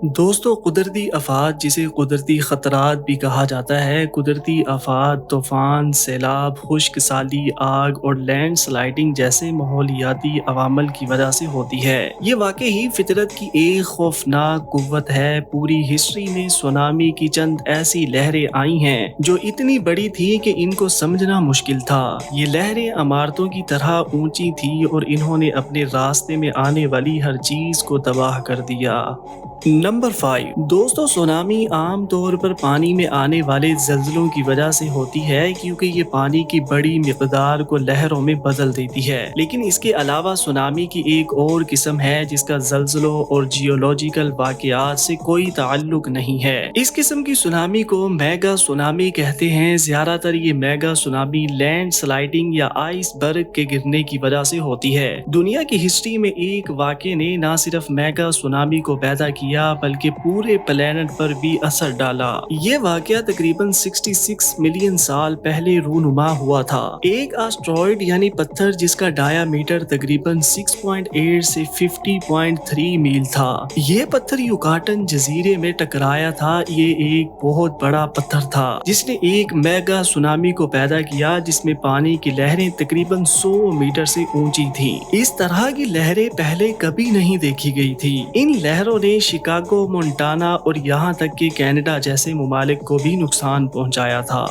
دوستو قدرتی آفات جسے قدرتی خطرات بھی کہا جاتا ہے، قدرتی آفات طوفان، سیلاب، خشک سالی، آگ اور لینڈ سلائڈنگ جیسے ماحولیاتی عوامل کی وجہ سے ہوتی ہے۔ یہ واقعی فطرت کی ایک خوفناک قوت ہے۔ پوری ہسٹری میں سونامی کی چند ایسی لہریں آئی ہیں جو اتنی بڑی تھی کہ ان کو سمجھنا مشکل تھا۔ یہ لہریں عمارتوں کی طرح اونچی تھیں اور انہوں نے اپنے راستے میں آنے والی ہر چیز کو تباہ کر دیا۔ نمبر 5 دوستو، سونامی عام طور پر پانی میں آنے والے زلزلوں کی وجہ سے ہوتی ہے کیونکہ یہ پانی کی بڑی مقدار کو لہروں میں بدل دیتی ہے، لیکن اس کے علاوہ سونامی کی ایک اور قسم ہے جس کا زلزلوں اور جیولوجیکل واقعات سے کوئی تعلق نہیں ہے۔ اس قسم کی سونامی کو میگا سونامی کہتے ہیں۔ زیادہ تر یہ میگا سونامی لینڈ سلائڈنگ یا آئس برگ کے گرنے کی وجہ سے ہوتی ہے۔ دنیا کی ہسٹری میں ایک واقعے نے نہ صرف میگا سونامی کو پیدا کیا بلکہ پورے پلانٹ پر بھی اثر ڈالا۔ یہ واقعہ تقریباً 66 ملین سال پہلے رونما ہوا تھا۔ ایک آسٹرائیڈ یعنی پتھر جس کا ڈایا میٹر تقریباً 6.8 سے 50.3 میل تھا، یہ پتھر یوکاٹن جزیرے میں ٹکرایا تھا۔ یہ ایک بہت بڑا پتھر تھا جس نے ایک میگا سونامی کو پیدا کیا جس میں پانی کی لہریں تقریباً 100 میٹر سے اونچی تھیں۔ اس طرح کی لہریں پہلے کبھی نہیں دیکھی گئی تھی۔ ان لہروں نے شکاگو، مونٹانا اور یہاں تک کہ کینیڈا جیسے ممالک کو بھی نقصان پہنچایا تھا۔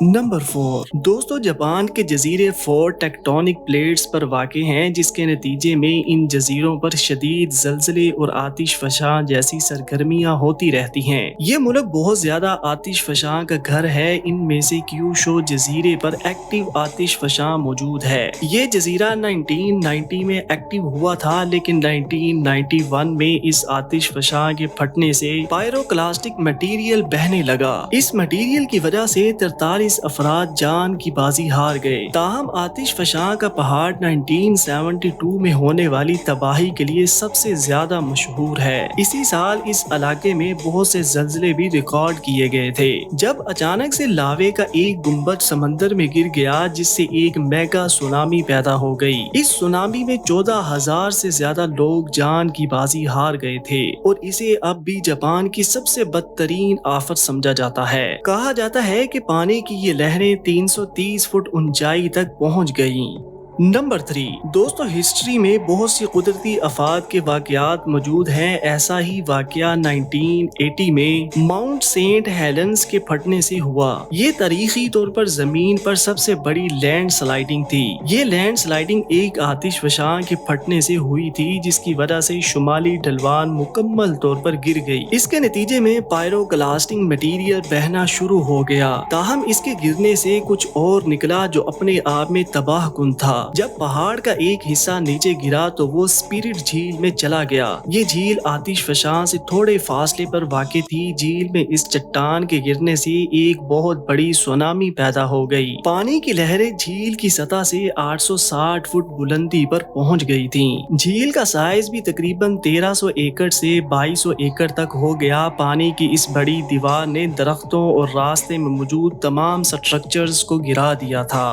نمبر 4 دوستو، جاپان کے جزیرے 4 ٹیکٹونک پلیٹس پر واقع ہیں جس کے نتیجے میں ان جزیروں پر شدید زلزلے اور آتش فشاں جیسی سرگرمیاں ہوتی رہتی ہیں۔ یہ ملک بہت زیادہ آتش فشاں کا گھر ہے۔ ان میں سے کیوشو جزیرے پر ایکٹیو آتش فشاں موجود ہے۔ یہ جزیرہ 1990 میں ایکٹیو ہوا تھا لیکن 1991 میں اس آتش فشاں کے پھٹنے سے پائروکلاسٹک مٹیریل بہنے لگا۔ اس مٹیریل کی وجہ سے 43 افراد جان کی بازی ہار گئے۔ تاہم آتش فشاں کا پہاڑ 1972 میں ہونے والی تباہی کے لیے سب سے زیادہ مشہور ہے۔ اسی سال اس علاقے میں بہت سے زلزلے بھی ریکارڈ کیے گئے تھے جب اچانک سے لاوے کا ایک گنبد سمندر میں گر گیا جس سے ایک میگا سونامی پیدا ہو گئی۔ اس سونامی میں 14,000 سے زیادہ لوگ جان کی بازی ہار گئے تھے اور اسے اب بھی جاپان کی سب سے بدترین آفت سمجھا جاتا ہے۔ کہا جاتا ہے کہ پانی کی یہ لہریں 330 فٹ اونچائی تک پہنچ گئیں۔ نمبر 3 دوستو، ہسٹری میں بہت سی قدرتی آفات کے واقعات موجود ہیں۔ ایسا ہی واقعہ 1980 میں ماؤنٹ سینٹ ہیلنز کے پھٹنے سے ہوا۔ یہ تاریخی طور پر زمین پر سب سے بڑی لینڈ سلائڈنگ تھی۔ یہ لینڈ سلائڈنگ ایک آتش فشاں کے پھٹنے سے ہوئی تھی جس کی وجہ سے شمالی ڈھلوان مکمل طور پر گر گئی۔ اس کے نتیجے میں پائروکلاسٹک مٹیریل بہنا شروع ہو گیا۔ تاہم اس کے گرنے سے کچھ اور نکلا جو اپنے آپ میں تباہ کن تھا۔ جب پہاڑ کا ایک حصہ نیچے گرا تو وہ اسپرٹ جھیل میں چلا گیا۔ یہ جھیل آتش فشاں سے تھوڑے فاصلے پر واقع تھی۔ جھیل میں اس چٹان کے گرنے سے ایک بہت بڑی سونامی پیدا ہو گئی۔ پانی کی لہریں جھیل کی سطح سے 860 فٹ بلندی پر پہنچ گئی تھیں۔ جھیل کا سائز بھی تقریباً 1300 ایکڑ سے 2200 ایکڑ تک ہو گیا۔ پانی کی اس بڑی دیوار نے درختوں اور راستے میں موجود تمام سٹرکچرز کو گرا دیا تھا۔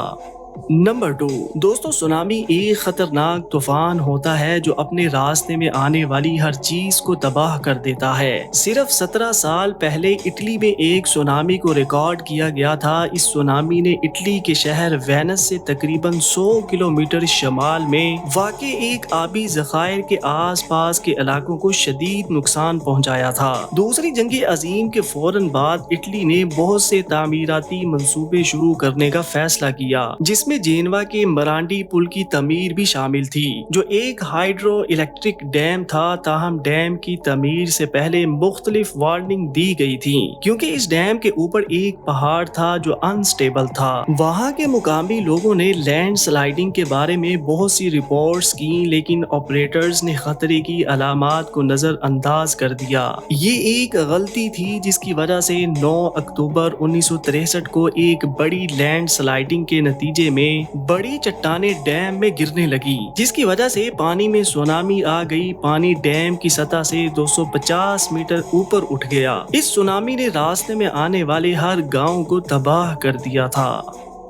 نمبر 2 دوستو، سونامی ایک خطرناک طوفان ہوتا ہے جو اپنے راستے میں آنے والی ہر چیز کو تباہ کر دیتا ہے۔ صرف 17 سال پہلے اٹلی میں ایک سونامی کو ریکارڈ کیا گیا تھا۔ اس سونامی نے اٹلی کے شہر وینس سے تقریباً 100 کلومیٹر شمال میں واقع ایک آبی ذخائر کے آس پاس کے علاقوں کو شدید نقصان پہنچایا تھا۔ دوسری جنگ عظیم کے فوراً بعد اٹلی نے بہت سے تعمیراتی منصوبے شروع کرنے کا فیصلہ کیا جس میں جینوا کے مرانڈی پل کی تعمیر بھی شامل تھی جو ایک ہائیڈرو الیکٹرک ڈیم تھا۔ تاہم ڈیم کی تعمیر سے پہلے مختلف وارننگ دی گئی تھی کیونکہ اس ڈیم کے اوپر ایک پہاڑ تھا جو انسٹیبل تھا۔ وہاں کے مقامی لوگوں نے لینڈ سلائڈنگ کے بارے میں بہت سی رپورٹس کی لیکن آپریٹرز نے خطرے کی علامات کو نظر انداز کر دیا۔ یہ ایک غلطی تھی جس کی وجہ سے 9 اکتوبر 1963 کو ایک بڑی لینڈ سلائڈنگ کے نتیجے میں بڑی چٹانیں ڈیم میں گرنے لگی جس کی وجہ سے پانی میں سونامی آ گئی۔ پانی ڈیم کی سطح سے 250 میٹر اوپر اٹھ گیا۔ اس سونامی نے راستے میں آنے والے ہر گاؤں کو تباہ کر دیا تھا۔